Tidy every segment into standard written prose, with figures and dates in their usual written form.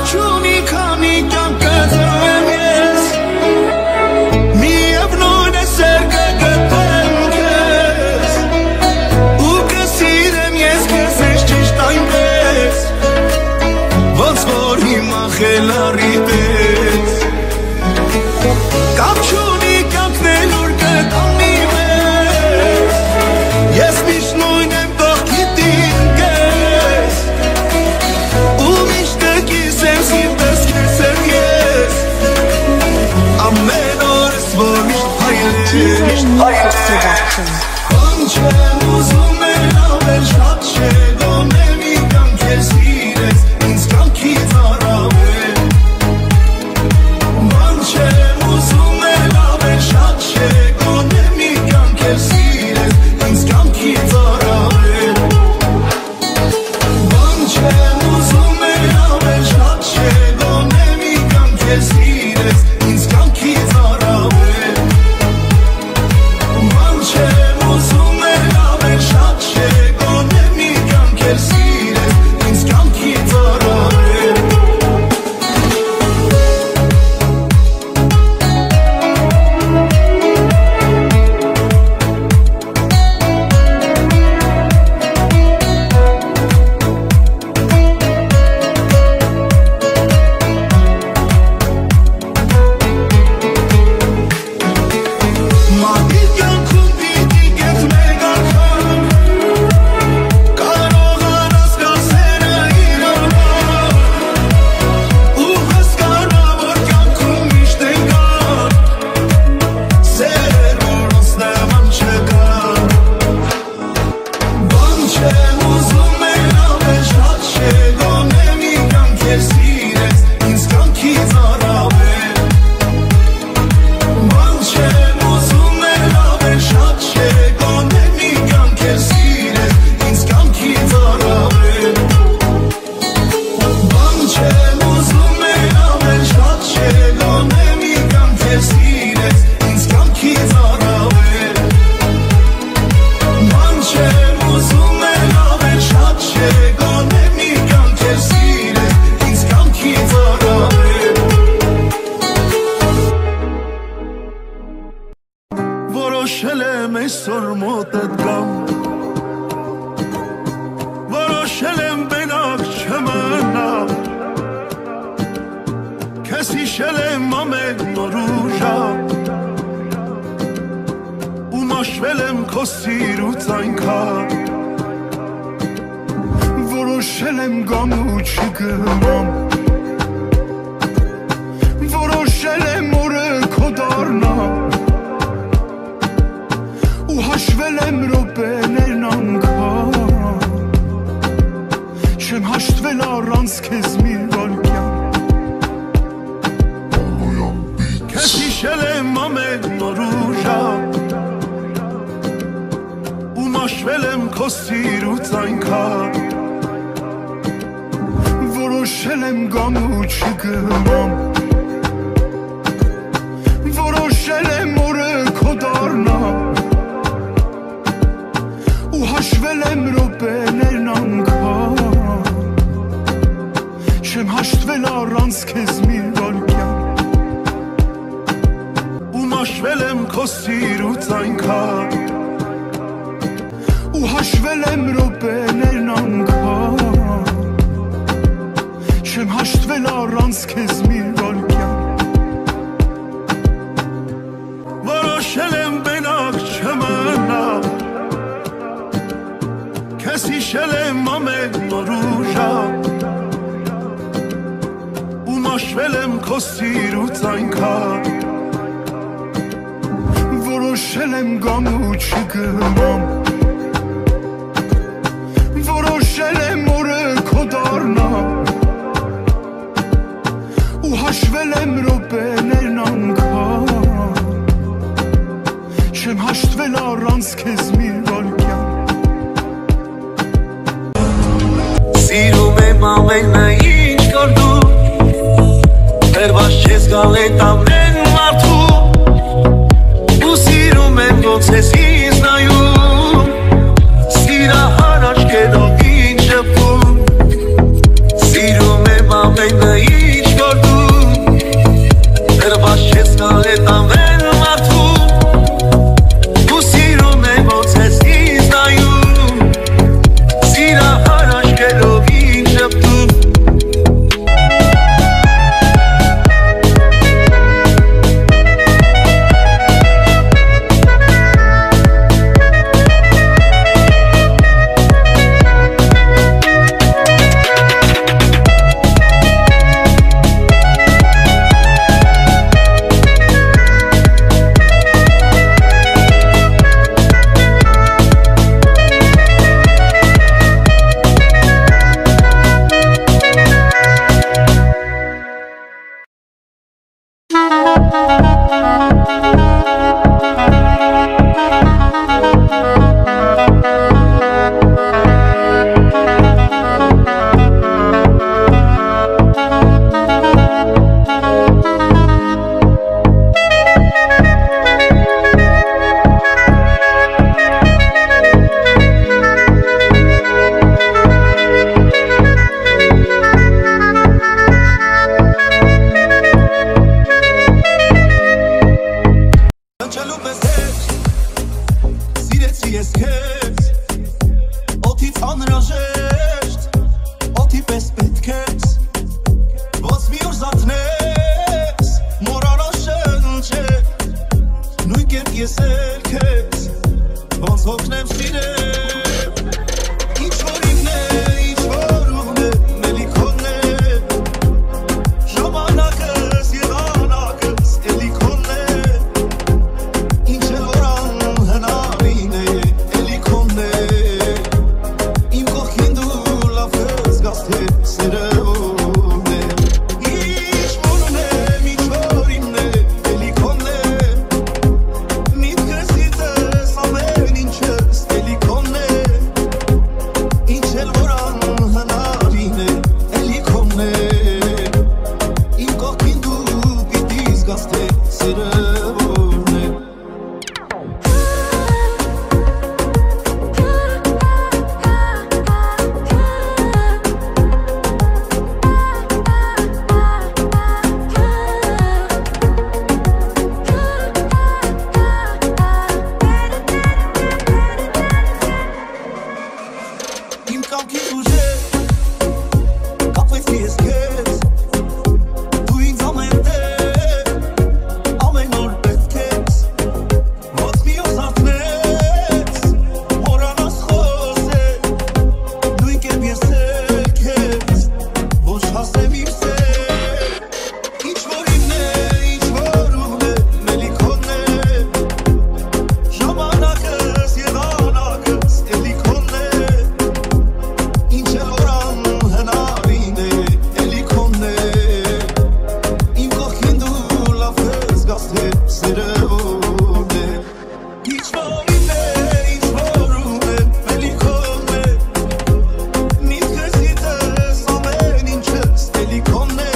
Կապչունի քանի կյանքը ծրվեմ ես Միև նույն է սեր կգտեմ քեզ Ու կսիրեմ ես քեզ ես ճիշտ այնպես Ոնց որ հիմա խելարի պես Կապչունի կյանքն է լուր կտանի մեզ Ես միշտ նույն եմ տող գիտին կես Ու միշտ կիս եմ սիրտս կես եմ ես Ամեն օրս որ միշտ հայել Բան չեմ ուզում էլ ավել շատ չէ Գոնե մի կյանք ես սիրես ինձ կյանքից առավել Բան չեմ ուզում էլ ավել շատ չէ Գոնե մի կյանք ես սիրես ինձ կյանքից առավել Բան չեմ ուզում էլ ավել շատ չէ Գոնե մի կյանք ես սիրես ինձ կյանքից առավել Բան չեմ ուզում էլ ավել շատ չէ Գոնե մի կյանք ես սիրես ինձ կյանքից առավել Մատի կյանքում պիտի կետ մեկ անգամ Կարողանաս կասերը իրարվար Ու հասկանա, որ կյանքում միշտ են կան Սերեր, որոնց նման չկան Բան չեմ ուզում էլ ավել շատ չէ Գոնե մի կյանք ես սիրես ինձ կյանքից առավել Բան չեմ ուզում էլ ավել շատ չէ Գոնե մի կյանք ես սիրես ինձ կյանքից առավել Բան չեմ ուզում էլ ավել շատ չէ Գոնե մի կյանք ես սիրես ինձ կյանքից առավել Բան չեմ ուզում էլ ավել շատ չէ Գոնե մի կյանք ես սիրես ինձ կյանքից առավել Որոշել եմ այսօր մոտդ գամ Որոշել եմ բենակ չմնամ Քեզ հիշել եմ ամեն օր ու ժամ Ու մաշվել եմ քո սիրուց այնքան Որոշել եմ գամ ու չգնամ Որոշել եմ օրը քո դառնամ Ու հաշվել եմ րոպեներն անգամ Չեմ հաշտվել առանց քեզ մի վայրկյան Քեզ հիշել եմ ամեն օր ու ժամ Ու մաշվել եմ քո սիրուց այնքան Որոշել եմ գամ ու չգնամ Որոշել եմ օրը քո դառնամ Ու հաշվել եմ րոպեներն անգամ Չեմ հաշտվել առանց քեզ մի վայրկյան Ու մաշվել եմ քո սիրուց այնքան Ու հաշվել եմ րոպեներն անգամ Չեմ հաշտվել առանց քեզ մի վայրկյան Որոշել եմ բենակ չմնամ Քեզ հիշել եմ ամեն օր ու ժամ Ու մաշվել եմ քո սիրուց այնքան Որոշել եմ գամ ու չգնամ Որոշել եմ օրը քո դառնամ Ու հաշվել եմ րոպեներն անգամ Չեմ հաշտվել առանց քեզ մի վայրկյան Սիրում եմ ամենը ինչ կար դու Վերված չես գալ էտ ամեն մարդու Ու սիրում եմ ոնց ես ինձ նայում Սիրահար աչքերով ինչ շփում Սիրում եմ ամենը անհեշտ օդի պես պետք ես ոնց մի օր զարթնես մոռանալ շնչել նույն կերպ ես էլ քեզ ոնց հոգնեմ սիրել ինչ որ իմն է ինչ որ ուղն է մելի քոնն է ժամանակս եղանակս էլի քոնն է ինչ էլ որ անհնարին է էլի քոնն է իմ կողքին դու լավ կզգաս թե սերը ո՞րն է ինչ որ ունեմ ինչ որ իմն է էլի քոնն է միտքս իծես ամեն ինչս էլի քոնն է ինչ էլ որ անհնարին է էլի քոնն է իմ կողքին դու պիտի զգաս թե սերը ո՞րն է Իմ կամքից ուժեր կապվեցի ես քեզ դու ինձ ամեն տեղ ամեն օր պետք ես ոնց մի օր զարթնես մոռանաս խոսել նույն կերպ ես էլ քեզ ոչ հասնեմ իմ սեր ինչ որ իմն է ինչ որ ուղն է մելի քոնն է ժամանակս եղանակս էլի քոնն է ինչ էլ որ անհնարին է էլի քոնն է իմ կողքին դու լավ կզգաս թե սերը ո՞րն է ինչ որ իմն է ինչ որ ուղն է էլի քոնն է միտքս իծես ամեն ինչս էլի քոնն է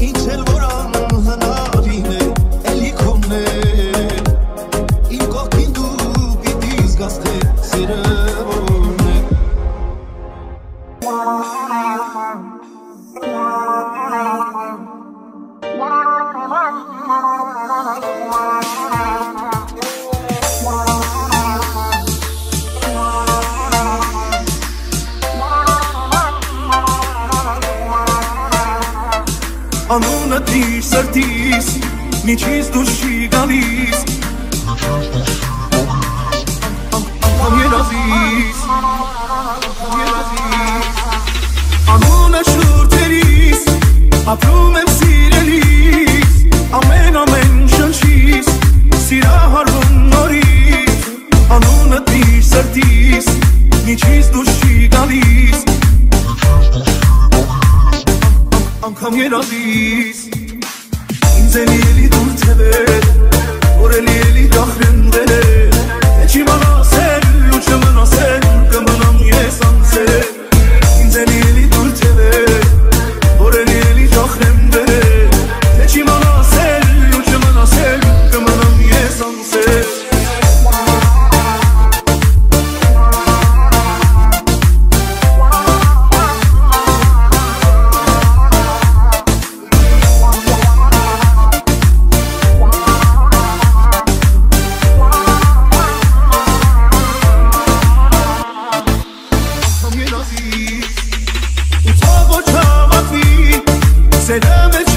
ինչ էլ որ անհնարին է էլի քոնն է իմ կողքին դու պիտի զգաս թե սերը ո՞րն է Անունը դիր սրտիս միջից դուրս չի գալիս անգամ երազիս անունը շուրթերիս ապրում եմ սիրելիս ամեն շնչիս սիրահարվում նորից անունը դիր սրտիս միջից դուրս չի գալիս անգամ երազիս ինձ էլի դուր թևել որ էլի դախրնդել է չիմանասել ու չմնասել կմնամ ես անցել ինձ էլի դուր թևել որ էլի դախրնդել է չիմանասել ու չմնասել կմնամ ես անցել Սերը մեջ